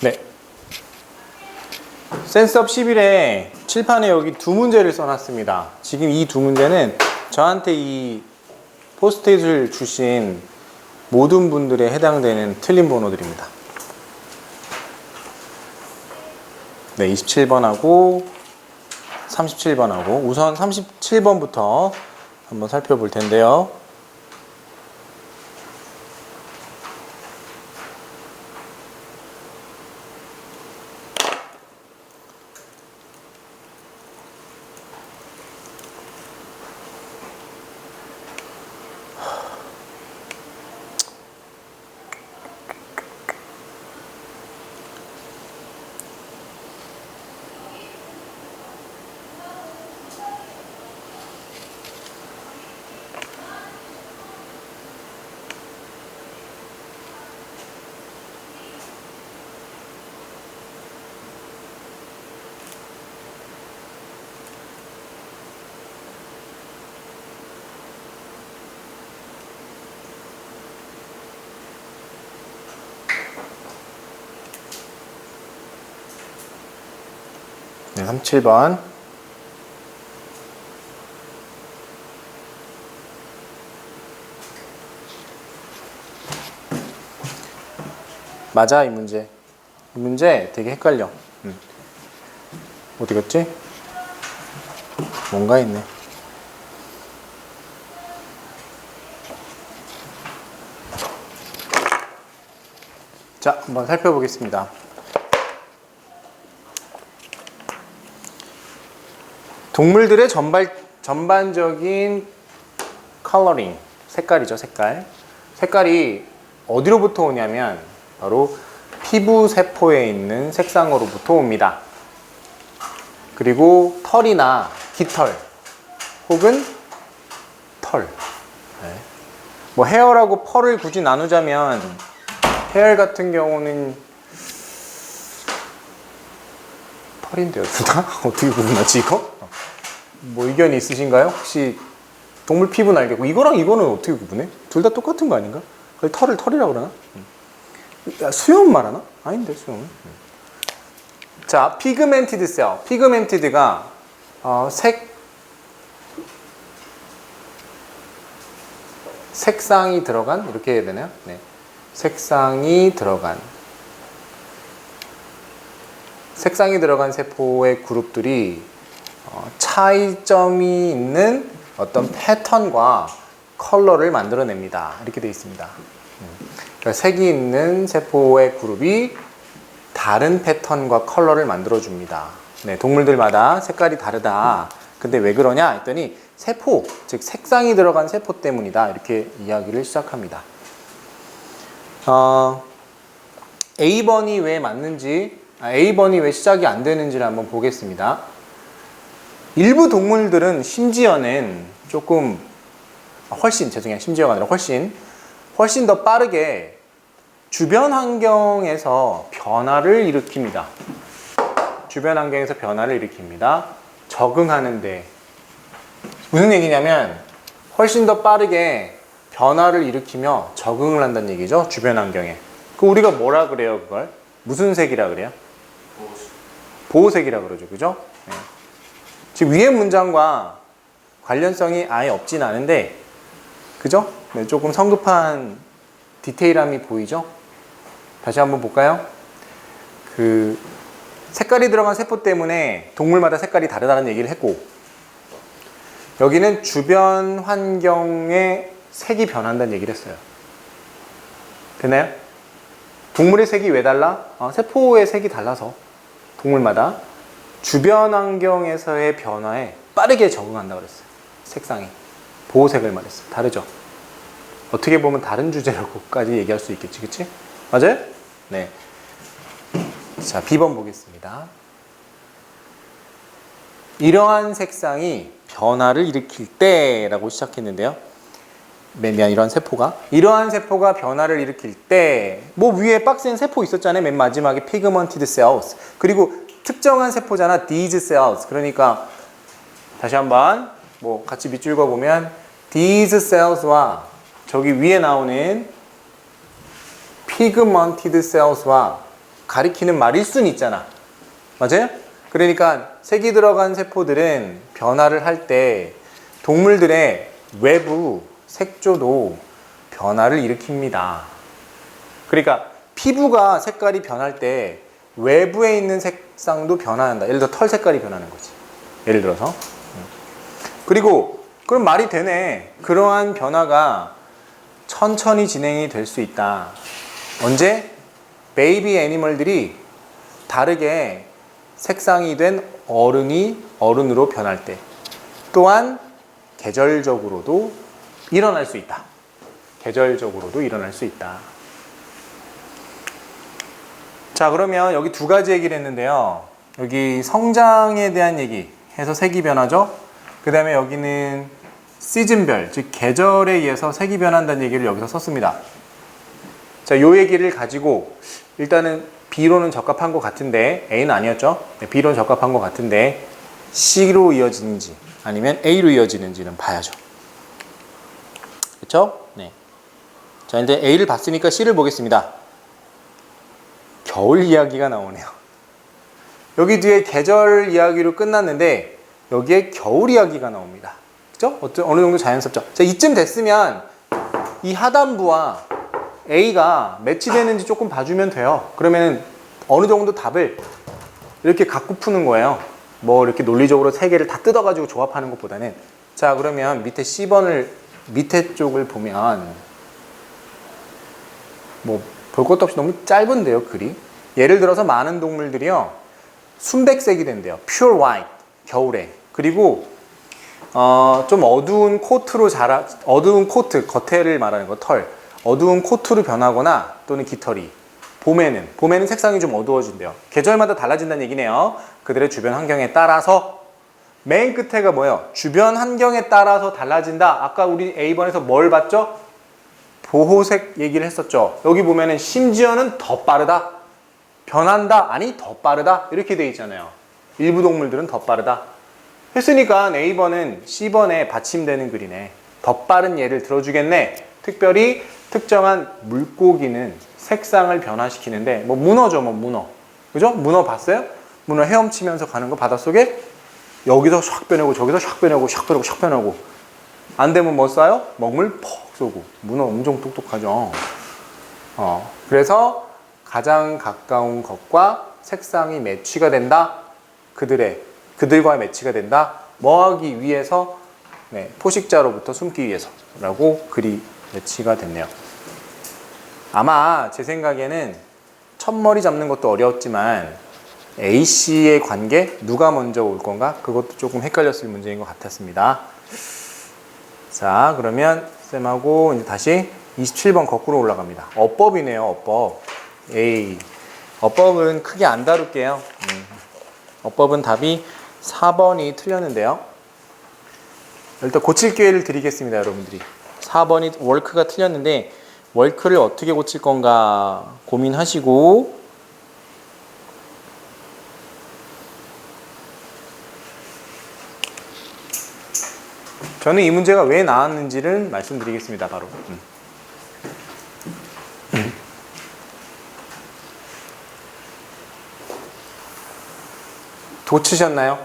네. 센스업 11에 칠판에 여기 두 문제를 써놨습니다. 지금 이 두 문제는 저한테 이 포스트잇을 주신 모든 분들에 해당되는 틀린 번호들입니다. 네, 27번하고 37번하고 우선 37번부터 한번 살펴볼 텐데요. 네, 37번. 맞아, 이 문제. 이 문제 되게 헷갈려. 어디 갔지? 뭔가 있네. 자, 한번 살펴보겠습니다. 동물들의 전반적인 컬러링, 색깔이죠, 색깔. 색깔이 어디로부터 오냐면 바로 피부 세포에 있는 색상으로부터 옵니다. 그리고 털이나 깃털 혹은 털. 네. 뭐 헤어라고 펄을 굳이 나누자면 헤어 같은 경우는 털인데요, 둘 다? 어떻게 구분하지 이거? 뭐 의견이 있으신가요? 혹시 동물 피부는 알겠고 이거랑 이거는 어떻게 구분해? 둘 다 똑같은 거 아닌가? 그걸 털을 털이라고 그러나? 야, 수염 말하나? 아닌데 수염은. 자, 피그멘티드 셀. 피그멘티드가 색상이 들어간, 이렇게 해야 되나요? 네. 색상이 들어간 세포의 그룹들이 차이점이 있는 어떤 패턴과 컬러를 만들어냅니다. 이렇게 되어 있습니다. 그러니까 색이 있는 세포의 그룹이 다른 패턴과 컬러를 만들어줍니다. 네, 동물들마다 색깔이 다르다. 근데 왜 그러냐 했더니 세포, 즉 색상이 들어간 세포 때문이다. 이렇게 이야기를 시작합니다. A번이 왜 맞는지, A번이 왜 시작이 안 되는지를 한번 보겠습니다. 일부 동물들은 심지어는 조금 심지어가 아니라 훨씬 더 빠르게 주변 환경에서 변화를 일으킵니다. 주변 환경에서 변화를 일으킵니다. 적응하는데 무슨 얘기냐면 훨씬 더 빠르게 변화를 일으키며 적응을 한다는 얘기죠. 주변 환경에. 그 우리가 뭐라 그래요, 그걸? 무슨 색이라 그래요? 보호색이라 그러죠, 그죠? 네. 지금 위의 문장과 관련성이 아예 없진 않은데, 그죠? 네, 조금 성급한 디테일함이 보이죠? 다시 한번 볼까요? 그 색깔이 들어간 세포 때문에 동물마다 색깔이 다르다는 얘기를 했고, 여기는 주변 환경의 색이 변한다는 얘기를 했어요. 됐나요? 동물의 색이 왜 달라? 세포의 색이 달라서 동물마다 주변 환경에서의 변화에 빠르게 적응한다고 그랬어요. 색상이. 보호색을 말했어요. 다르죠? 어떻게 보면 다른 주제라고까지 얘기할 수 있겠지, 그치? 맞아요? 네. 자, B번 보겠습니다. 이러한 색상이 변화를 일으킬 때 라고 시작했는데요. 이러한 세포가 변화를 일으킬 때, 뭐 위에 박스엔 세포 있었잖아요. 맨 마지막에 pigmented cells. 그리고 특정한 세포잖아. these cells. 그러니까 다시 한번 뭐 같이 밑줄 그어보면 these cells와 저기 위에 나오는 pigmented cells와 가리키는 말일 수는 있잖아. 맞아요? 그러니까 색이 들어간 세포들은 변화를 할 때 동물들의 외부 색조도 변화를 일으킵니다. 그러니까 피부가 색깔이 변할 때 외부에 있는 색상도 변화한다. 예를 들어 털 색깔이 변하는 거지. 예를 들어서. 그리고 그럼 말이 되네. 그러한 변화가 천천히 진행이 될 수 있다. 언제? 베이비 애니멀들이 다르게 색상이 된 어른으로 변할 때. 또한 계절적으로도 일어날 수 있다. 계절적으로도 일어날 수 있다. 자, 그러면 여기 두 가지 얘기를 했는데요. 여기 성장에 대한 얘기 해서 색이 변하죠. 그 다음에 여기는 시즌별, 즉 계절에 의해서 색이 변한다는 얘기를 여기서 썼습니다. 자, 요 얘기를 가지고 일단은 B로는 적합한 것 같은데, A는 아니었죠? 네, B로는 적합한 것 같은데 C로 이어지는지 아니면 A로 이어지는지는 봐야죠. 그렇죠? 네. 자, 이제 A를 봤으니까 C를 보겠습니다. 겨울 이야기가 나오네요. 여기 뒤에 계절 이야기로 끝났는데 여기에 겨울 이야기가 나옵니다. 그죠? 어느 정도 자연스럽죠? 자, 이쯤 됐으면 이 하단부와 A가 매치되는지 조금 봐주면 돼요. 그러면 어느 정도 답을 이렇게 갖고 푸는 거예요. 뭐 이렇게 논리적으로 세 개를 다 뜯어가지고 조합하는 것보다는. 자, 그러면 밑에 C번을 밑에 쪽을 보면 뭐 볼 것도 없이 너무 짧은데요, 글이. 예를 들어서 많은 동물들이요, 순백색이 된대요. pure white, 겨울에. 그리고 좀 어두운 코트로 어두운 코트, 겉에를 말하는 거, 털. 어두운 코트로 변하거나 또는 깃털이. 봄에는 색상이 좀 어두워진대요. 계절마다 달라진다는 얘기네요. 그들의 주변 환경에 따라서. 맨 끝에가 뭐예요? 주변 환경에 따라서 달라진다. 아까 우리 A번에서 뭘 봤죠? 보호색 얘기를 했었죠. 여기 보면은 심지어는 더 빠르다. 변한다. 아니, 더 빠르다. 이렇게 돼 있잖아요. 일부 동물들은 더 빠르다. 했으니까 A번은 C번에 받침되는 글이네. 더 빠른 예를 들어주겠네. 특별히 특정한 물고기는 색상을 변화시키는데, 뭐 문어죠, 뭐 문어. 그죠? 문어 봤어요? 문어 헤엄치면서 가는 거 바닷속에 여기서 샥 변하고 저기서 샥 변하고 샥 변하고 샥 변하고. 안 되면 뭐 쏴요? 먹물 퍽 쏘고. 문어 엄청 똑똑하죠. 그래서 가장 가까운 것과 색상이 매치가 된다. 그들과 매치가 된다. 뭐 하기 위해서? 네, 포식자로부터 숨기 위해서라고 글이 매치가 됐네요. 아마 제 생각에는 첫머리 잡는 것도 어려웠지만 A, C의 관계 누가 먼저 올 건가? 그것도 조금 헷갈렸을 문제인 것 같았습니다. 자, 그러면 쌤하고 이제 다시 27번 거꾸로 올라갑니다. 어법이네요, 어법. A. 어법은 크게 안 다룰게요. 어법은 답이 4번이 틀렸는데요. 일단 고칠 기회를 드리겠습니다, 여러분들이. 4번이 월크가 틀렸는데 월크를 어떻게 고칠 건가 고민하시고, 저는 이 문제가 왜 나왔는지를 말씀드리겠습니다, 바로. 도치셨나요?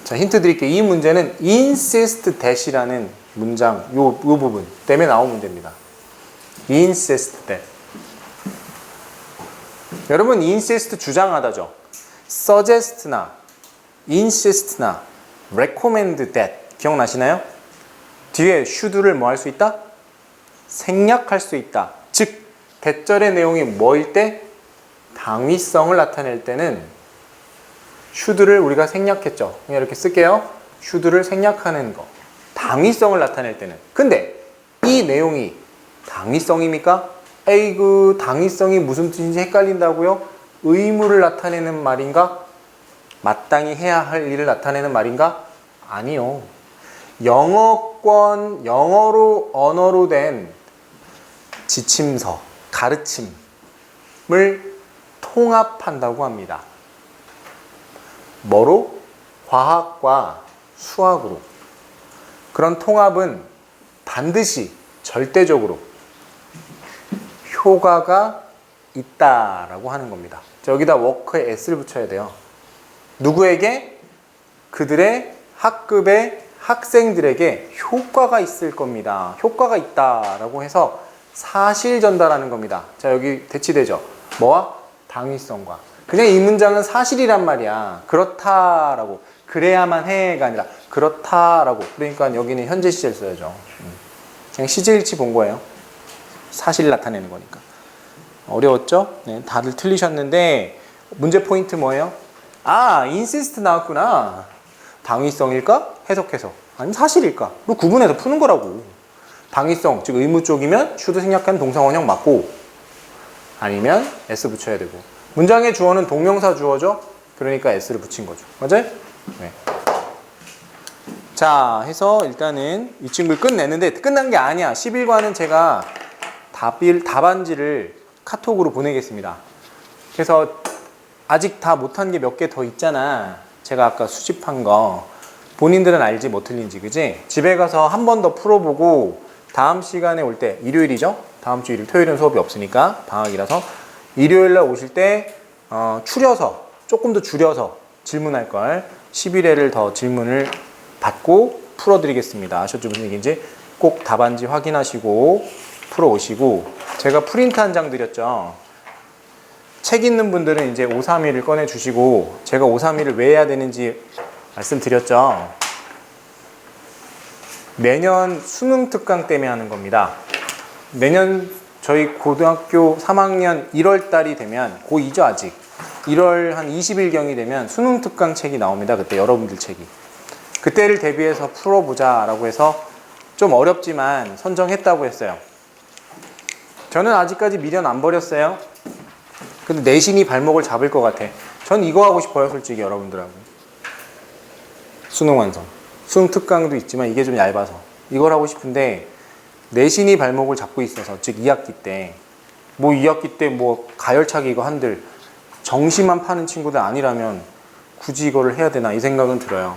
자, 힌트 드릴게요. 이 문제는 insist that이라는 문장, 요 부분 때문에 나온 문제입니다. insist that. 여러분, insist 주장하다죠. suggest나 insist나 recommend that 기억나시나요? 뒤에 should를 뭐 할 수 있다? 생략할 수 있다. 즉, 대절의 내용이 뭐일 때? 당위성을 나타낼 때는 should를 우리가 생략했죠. 그냥 이렇게 쓸게요. should를 생략하는 거. 당위성을 나타낼 때는. 근데 이 내용이 당위성입니까? 에이그, 당위성이 무슨 뜻인지 헷갈린다고요? 의무를 나타내는 말인가? 마땅히 해야 할 일을 나타내는 말인가? 아니요. 언어로 된 지침서, 가르침을 통합한다고 합니다. 뭐로? 과학과 수학으로. 그런 통합은 반드시 절대적으로 효과가 있다라고 하는 겁니다. 자, 여기다 워크에 s를 붙여야 돼요. 누구에게? 그들의 학급의 학생들에게 효과가 있을 겁니다. 효과가 있다라고 해서 사실 전달하는 겁니다. 자, 여기 대치되죠? 뭐와? 당위성과. 그냥 이 문장은 사실이란 말이야. 그렇다라고. 그래야만 해가 아니라 그렇다라고. 그러니까 여기는 현재 시제를 써야죠. 그냥 시제일치 본 거예요. 사실을 나타내는 거니까. 어려웠죠? 네, 다들 틀리셨는데 문제 포인트 뭐예요? 아, insist 나왔구나. 당위성일까? 해석해서. 아니면 사실일까? 그 구분해서 푸는 거라고. 당위성, 즉 의무 쪽이면 should 생략한 동사원형 맞고, 아니면 s 붙여야 되고. 문장의 주어는 동명사 주어죠? 그러니까 s를 붙인 거죠. 맞아요? 네. 자, 해서 일단은 이 친구를 끝냈는데 끝난 게 아니야. 11과는 제가 답안지를 카톡으로 보내겠습니다. 그래서 아직 다 못한 게 몇 개 더 있잖아. 제가 아까 수집한 거. 본인들은 알지 뭐 틀린지, 그지? 집에 가서 한 번 더 풀어보고 다음 시간에 올 때, 일요일이죠? 다음 주 일요일, 토요일은 수업이 없으니까 방학이라서 일요일날 오실 때 추려서, 조금 더 줄여서 질문할 걸 11회를 더 질문을 받고 풀어드리겠습니다. 아셨죠? 무슨 얘기인지 꼭 답안지 확인하시고 풀어오시고, 제가 프린트 한 장 드렸죠? 책 있는 분들은 이제 531을 꺼내주시고, 제가 531을 왜 해야 되는지 말씀드렸죠? 내년 수능 특강 때문에 하는 겁니다. 내년 저희 고등학교 3학년 1월 달이 되면, 고2죠 아직. 1월 한 20일경이 되면 수능 특강 책이 나옵니다. 그때 여러분들 책이. 그때를 대비해서 풀어보자 라고 해서 좀 어렵지만 선정했다고 했어요. 저는 아직까지 미련 안 버렸어요. 근데 내신이 발목을 잡을 것 같아. 전 이거 하고 싶어요, 솔직히 여러분들하고. 수능 완성. 수능 특강도 있지만 이게 좀 얇아서 이걸 하고 싶은데, 내신이 발목을 잡고 있어서, 즉 2학기 때 뭐 2학기 때 뭐 가열차게 이거 한들 정시만 파는 친구들 아니라면 굳이 이거를 해야 되나 이 생각은 들어요.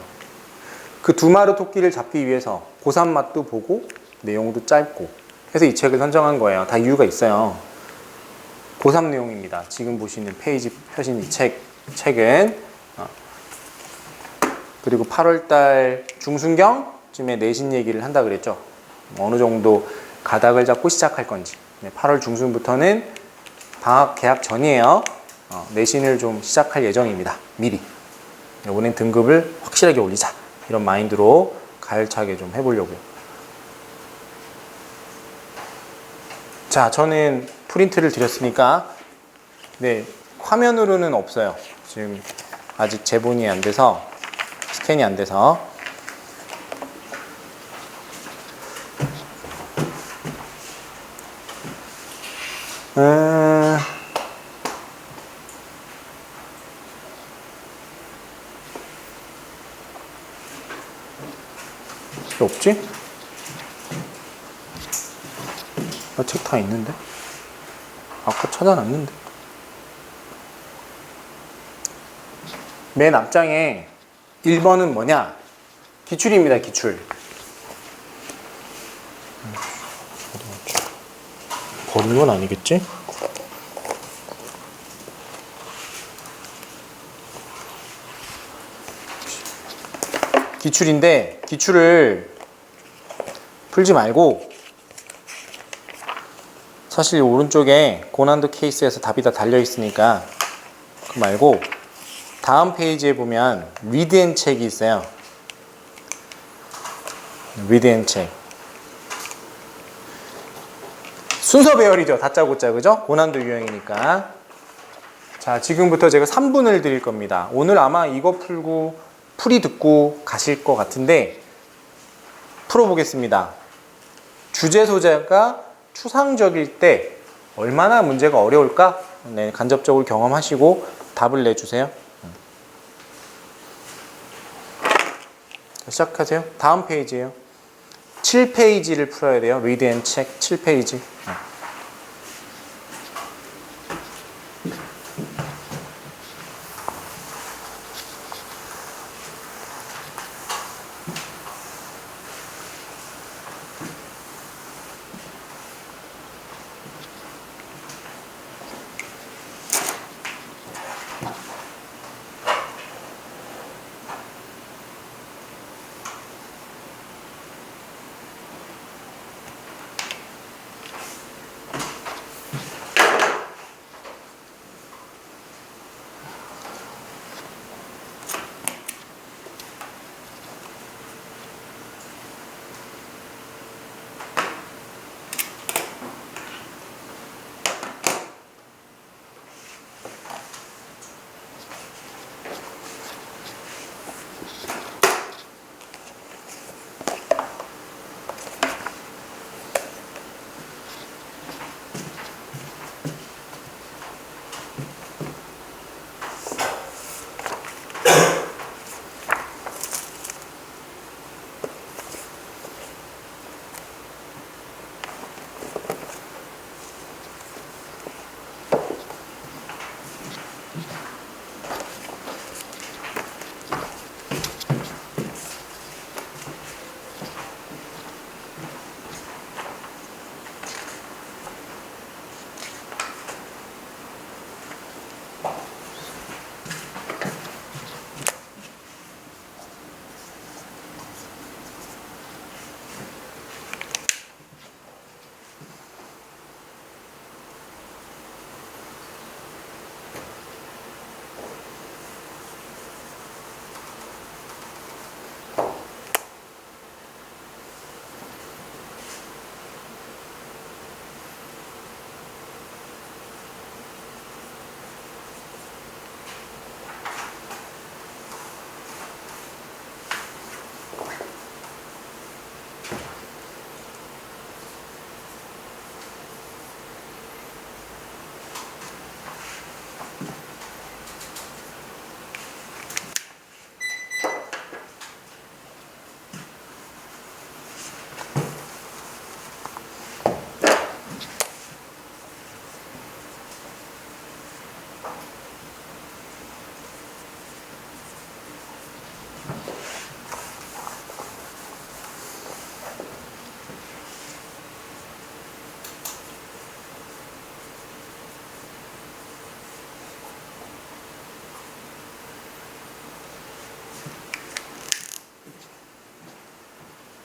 그 두 마리 토끼를 잡기 위해서 고3 맛도 보고 내용도 짧고 해서 이 책을 선정한 거예요. 다 이유가 있어요. 고3 내용입니다. 지금 보시는 페이지 펴신 이 책은. 그리고 8월달 중순경쯤에 내신 얘기를 한다 그랬죠. 어느 정도 가닥을 잡고 시작할 건지. 8월 중순부터는 방학 개학 전이에요. 내신을 좀 시작할 예정입니다. 미리. 이번엔 등급을 확실하게 올리자. 이런 마인드로 가열차게 좀 해보려고요. 자, 저는 프린트를 드렸으니까, 네, 화면으로는 없어요. 지금 아직 재본이 안 돼서, 스캔이 안 돼서. 없지? 책 다 있는데? 아까 찾아놨는데? 맨 앞장에 1번은 뭐냐? 기출입니다, 기출. 버린 건 아니겠지? 기출인데, 기출을 풀지 말고, 사실 오른쪽에 고난도 케이스에서 답이 다 달려있으니까 그 말고 다음 페이지에 보면 read and 책이 있어요. read and 책. 순서 배열이죠. 다짜고짜, 그죠? 고난도 유형이니까. 자, 지금부터 제가 3분을 드릴 겁니다. 오늘 아마 이거 풀고 풀이 듣고 가실 것 같은데, 풀어보겠습니다. 주제 소재가 추상적일 때 얼마나 문제가 어려울까? 네, 간접적으로 경험하시고 답을 내주세요. 시작하세요. 다음 페이지예요. 7페이지를 풀어야 돼요. Read and check 7페이지.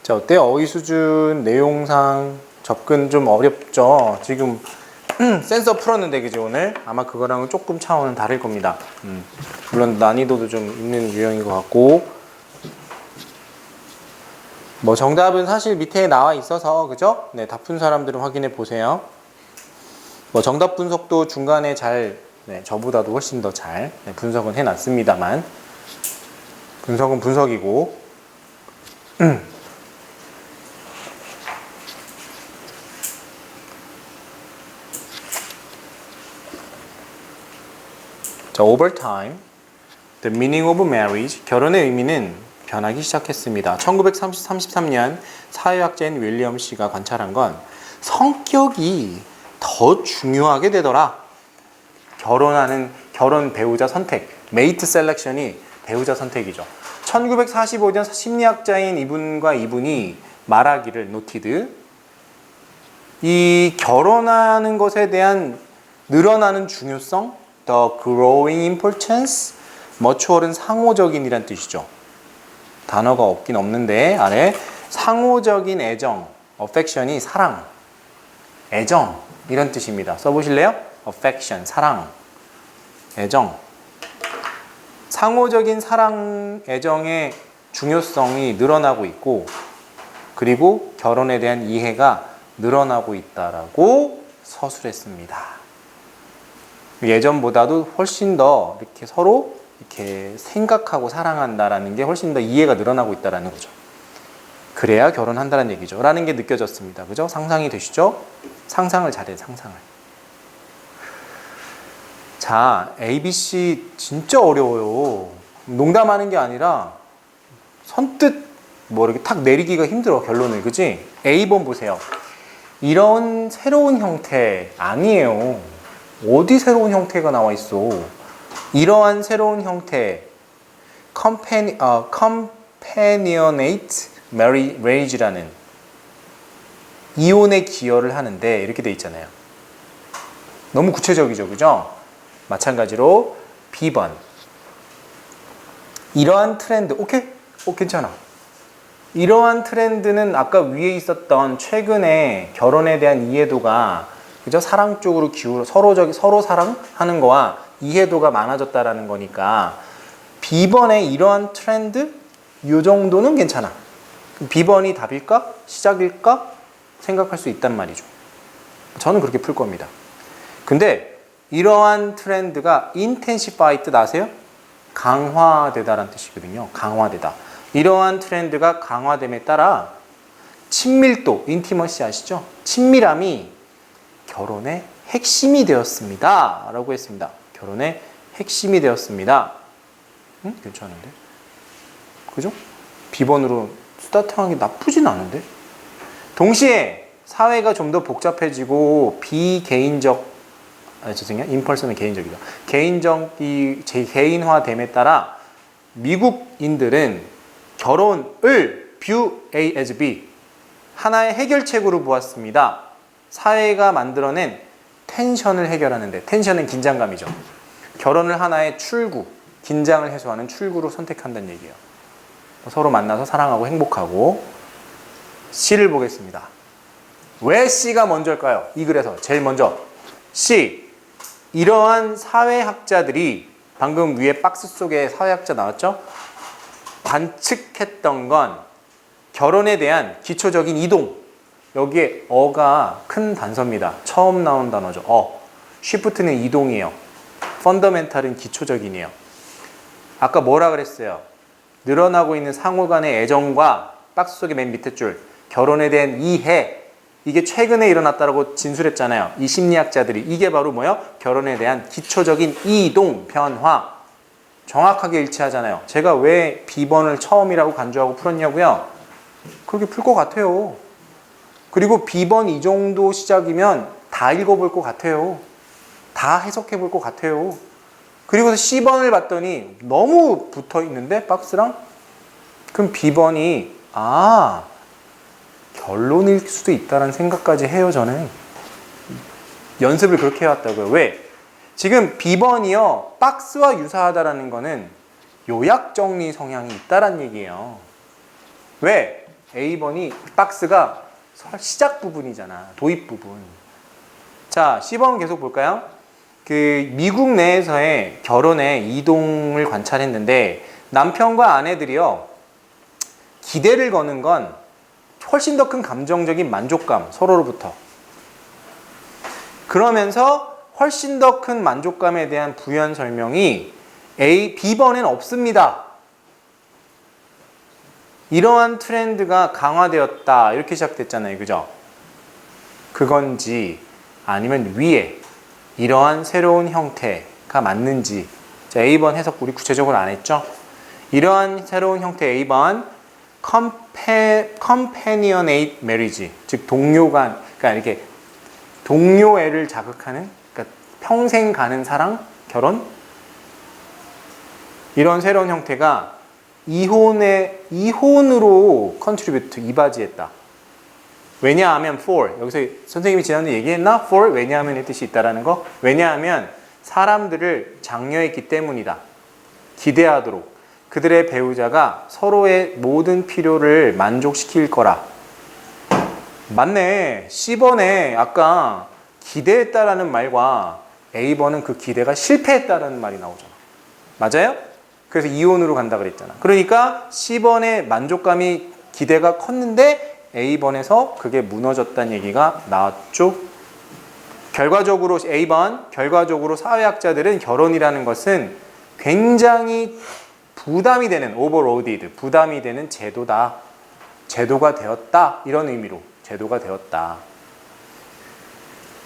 자, 어때요? 어휘 수준, 내용상 접근 좀 어렵죠? 지금 센서 풀었는데, 그죠, 오늘? 아마 그거랑은 조금 차원은 다를 겁니다. 물론 난이도도 좀 있는 유형인 것 같고, 뭐 정답은 사실 밑에 나와 있어서, 그죠? 네, 다 푼 사람들은 확인해 보세요. 뭐 정답 분석도 중간에 잘, 네, 저보다도 훨씬 더 잘 분석은 해놨습니다만, 분석은 분석이고, 자, over time, the meaning of marriage, 결혼의 의미는 변하기 시작했습니다. 1933년 사회학자인 윌리엄 씨가 관찰한 건 성격이 더 중요하게 되더라. 결혼 배우자 선택, 메이트 셀렉션이 배우자 선택이죠. 1945년 심리학자인 이분이 말하기를 노티드, 이 결혼하는 것에 대한 늘어나는 중요성, the growing importance, mutual은 상호적인이란 뜻이죠. 단어가 없긴 없는데 아래 상호적인 애정, affection이 사랑, 애정 이런 뜻입니다. 써보실래요? affection, 사랑, 애정. 상호적인 사랑, 애정의 중요성이 늘어나고 있고, 그리고 결혼에 대한 이해가 늘어나고 있다라고 서술했습니다. 예전보다도 훨씬 더 이렇게 서로 이렇게 생각하고 사랑한다라는 게 훨씬 더 이해가 늘어나고 있다라는 거죠. 그래야 결혼한다는 얘기죠. 라는 게 느껴졌습니다. 그죠? 상상이 되시죠? 상상을 잘해, 상상을. 자, ABC 진짜 어려워요. 농담하는 게 아니라 선뜻 뭐 이렇게 탁 내리기가 힘들어, 결론을. 그지? A번 보세요. 이런 새로운 형태 아니에요. 어디 새로운 형태가 나와 있어? 이러한 새로운 형태, companionate marriage라는 이혼에 기여를 하는데 이렇게 돼 있잖아요. 너무 구체적이죠, 그죠? 마찬가지로 B번, 이러한 트렌드, 오케이? 괜찮아. 이러한 트렌드는 아까 위에 있었던 최근에 결혼에 대한 이해도가, 그죠? 사랑 쪽으로 서로 사랑하는 거와 이해도가 많아졌다라는 거니까 B번의 이러한 트렌드, 이 정도는 괜찮아. B번이 답일까? 시작일까? 생각할 수 있단 말이죠. 저는 그렇게 풀 겁니다. 근데 이러한 트렌드가 intensify 뜻 아세요? 강화되다라는 뜻이거든요. 강화되다. 이러한 트렌드가 강화됨에 따라 친밀도, 인티머시 아시죠? 친밀함이 결혼의 핵심이 되었습니다. 라고 했습니다. 결혼의 핵심이 되었습니다. 괜찮은데? 그죠? B번으로 스타트하는 게 나쁘진 않은데? 동시에 사회가 좀 더 복잡해지고 임펄스는 개인적이다. 개인적이 개인화됨에 따라 미국인들은 결혼을 view A as B, 하나의 해결책으로 보았습니다. 사회가 만들어낸 텐션을 해결하는데, 텐션은 긴장감이죠. 결혼을 하나의 출구, 긴장을 해소하는 출구로 선택한다는 얘기예요. 서로 만나서 사랑하고 행복하고. C를 보겠습니다. 왜 C가 먼저일까요? 이 글에서 제일 먼저 C, 이러한 사회학자들이, 방금 위에 박스 속에 사회학자 나왔죠? 관측했던 건 결혼에 대한 기초적인 이동, 여기에 어가 큰 단서입니다. 처음 나온 단어죠. 쉬프트는 이동이에요. 펀더멘탈은 기초적인이에요. 아까 뭐라 그랬어요? 늘어나고 있는 상호 간의 애정과 박스 속의 맨 밑에 줄, 결혼에 대한 이해, 이게 최근에 일어났다고 진술했잖아요. 이 심리학자들이. 이게 바로 뭐예요? 결혼에 대한 기초적인 이동, 변화. 정확하게 일치하잖아요. 제가 왜 B번을 처음이라고 간주하고 풀었냐고요? 그렇게 풀 것 같아요. 그리고 B번 이 정도 시작이면 다 읽어볼 것 같아요. 다 해석해 볼 것 같아요. 그리고서 C번을 봤더니 너무 붙어 있는데 박스랑? 그럼 B번이 결론일 수도 있다는 생각까지 해요. 저는 연습을 그렇게 해왔다고요. 왜? 지금 B번이요 박스와 유사하다라는 거는 요약 정리 성향이 있다란 얘기예요. 왜? A번이 박스가 시작 부분이잖아. 도입 부분. 자, C번 계속 볼까요? 그 미국 내에서의 결혼의 이동을 관찰했는데 남편과 아내들이요 기대를 거는 건 훨씬 더 큰 감정적인 만족감 서로로부터. 그러면서 훨씬 더 큰 만족감에 대한 부연 설명이 B번엔 없습니다. 이러한 트렌드가 강화되었다 이렇게 시작됐잖아요. 그죠? 그건지 아니면 위에 이러한 새로운 형태가 맞는지. 자, A번 해석 우리 구체적으로 안 했죠? 이러한 새로운 형태 A번 companionate marriage, 즉 동료 간, 그러니까 이렇게 동료애를 자극하는, 그러니까 평생 가는 사랑, 결혼, 이런 새로운 형태가 이혼으로 contribute, 이바지했다. 왜냐하면 for, 여기서 선생님이 지난번에 얘기했나? for, 왜냐하면의 뜻이 있다라는 거. 왜냐하면 사람들을 장려했기 때문이다. 기대하도록 그들의 배우자가 서로의 모든 필요를 만족시킬 거라. 맞네. C번에 아까 기대했다라는 말과 A번은 그 기대가 실패했다라는 말이 나오잖아. 맞아요? 그래서 이혼으로 간다 그랬잖아. 그러니까 C번의 만족감이 기대가 컸는데 A번에서 그게 무너졌다는 얘기가 나왔죠. 결과적으로 A번, 결과적으로 사회학자들은 결혼이라는 것은 굉장히 부담이 되는, overloaded, 부담이 되는 제도다. 제도가 되었다. 이런 의미로 제도가 되었다.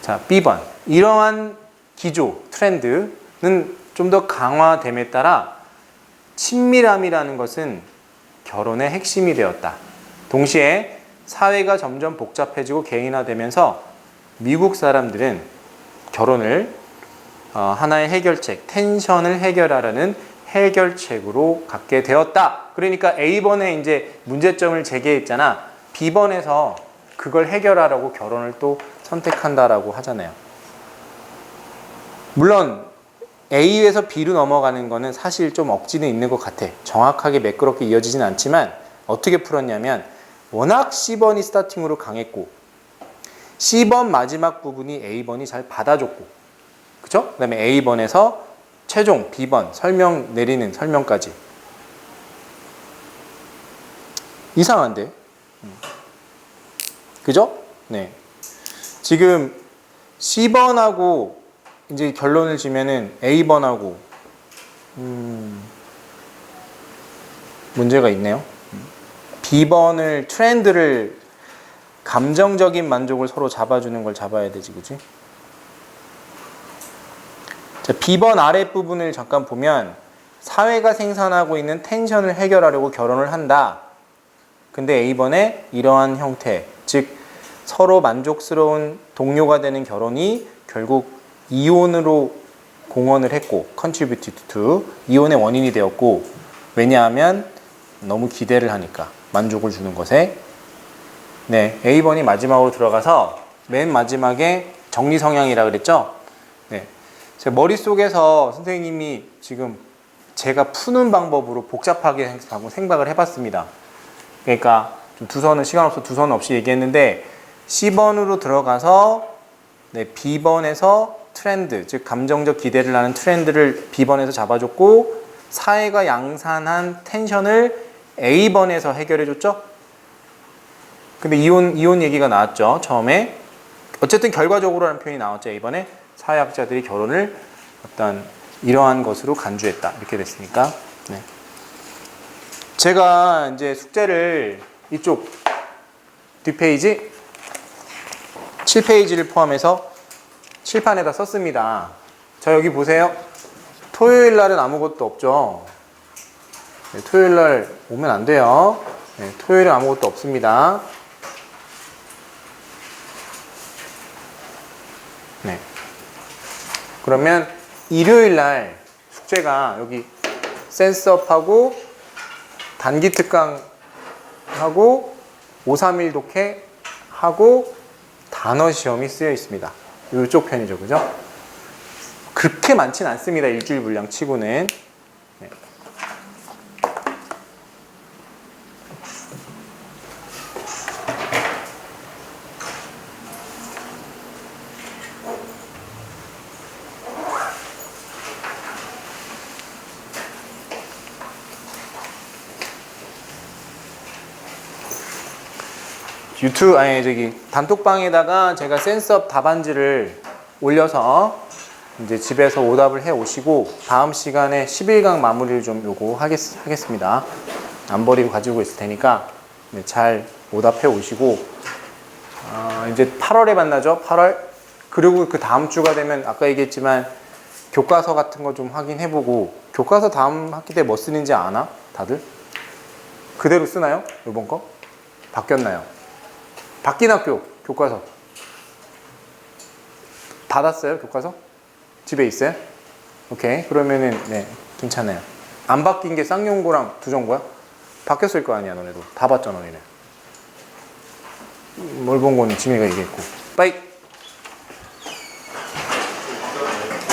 자, B번. 이러한 기조, 트렌드는 좀 더 강화됨에 따라 친밀함이라는 것은 결혼의 핵심이 되었다. 동시에 사회가 점점 복잡해지고 개인화되면서 미국 사람들은 결혼을 하나의 해결책, 텐션을 해결하려는 해결책으로 갖게 되었다. 그러니까 A번에 이제 문제점을 제기했잖아. B번에서 그걸 해결하라고 결혼을 또 선택한다라고 하잖아요. 물론 A에서 B로 넘어가는 거는 사실 좀 억지는 있는 것 같아. 정확하게 매끄럽게 이어지진 않지만 어떻게 풀었냐면 워낙 C번이 스타팅으로 강했고 C번 마지막 부분이 A번이 잘 받아줬고, 그쵸? 그 다음에 A번에서 최종 B번 설명 내리는 설명까지. 이상한데? 그죠? 네. 지금 C번하고 이제 결론을 지면은 A번하고 문제가 있네요. B번을 트렌드를 감정적인 만족을 서로 잡아주는 걸 잡아야 되지, 그치? 자, B번 아랫부분을 잠깐 보면 사회가 생산하고 있는 텐션을 해결하려고 결혼을 한다. 근데 A번에 이러한 형태, 즉 서로 만족스러운 동료가 되는 결혼이 결국 이혼으로 공헌을 했고 contributed to, 이혼의 원인이 되었고, 왜냐하면 너무 기대를 하니까 만족을 주는 것에. 네, A번이 마지막으로 들어가서 맨 마지막에 정리 성향이라 그랬죠? 네, 제 머릿속에서 선생님이 지금 제가 푸는 방법으로 복잡하게 생각을 해봤습니다. 그러니까 좀 두 선은 시간 없어 두 선 없이 얘기했는데 C번으로 들어가서 네, B번에서 트렌드, 즉 감정적 기대를 하는 트렌드를 B번에서 잡아줬고 사회가 양산한 텐션을 A번에서 해결해줬죠? 근데 이혼 얘기가 나왔죠, 처음에. 어쨌든 결과적으로라는 표현이 나왔죠, A번에. 사회학자들이 결혼을 어떤 이러한 것으로 간주했다. 이렇게 됐으니까. 네. 제가 이제 숙제를 이쪽 뒷페이지 7페이지를 포함해서 칠판에다 썼습니다. 자, 여기 보세요. 토요일 날은 아무것도 없죠. 네, 토요일 날 오면 안 돼요. 네, 토요일은 아무것도 없습니다. 네. 그러면 일요일 날 숙제가 여기 센스업하고 단기 특강하고 531 독해하고 단어 시험이 쓰여 있습니다. 이쪽 편이죠, 그죠? 그렇게 많진 않습니다. 일주일 분량 치고는. 네. 단톡방에다가 제가 센스업 답안지를 올려서 이제 집에서 오답을 해 오시고 다음 시간에 11강 마무리를 좀 요거 하겠습니다. 안 버리고 가지고 있을 테니까 네, 잘 오답해 오시고 이제 8월에 만나죠. 8월. 그리고 그 다음 주가 되면 아까 얘기했지만 교과서 같은 거 좀 확인해 보고 교과서 다음 학기 때 뭐 쓰는지 아나? 다들? 그대로 쓰나요? 요번 거? 바뀌었나요? 바뀐 학교 교과서 받았어요? 교과서? 집에 있어요? 오케이. 그러면은 네 괜찮아요. 안 바뀐 게 쌍용고랑 두정고야? 바뀌었을 거 아니야. 너네도 다 봤잖아. 너네는 뭘 본 거는 지민이가 얘기했고. 빠이.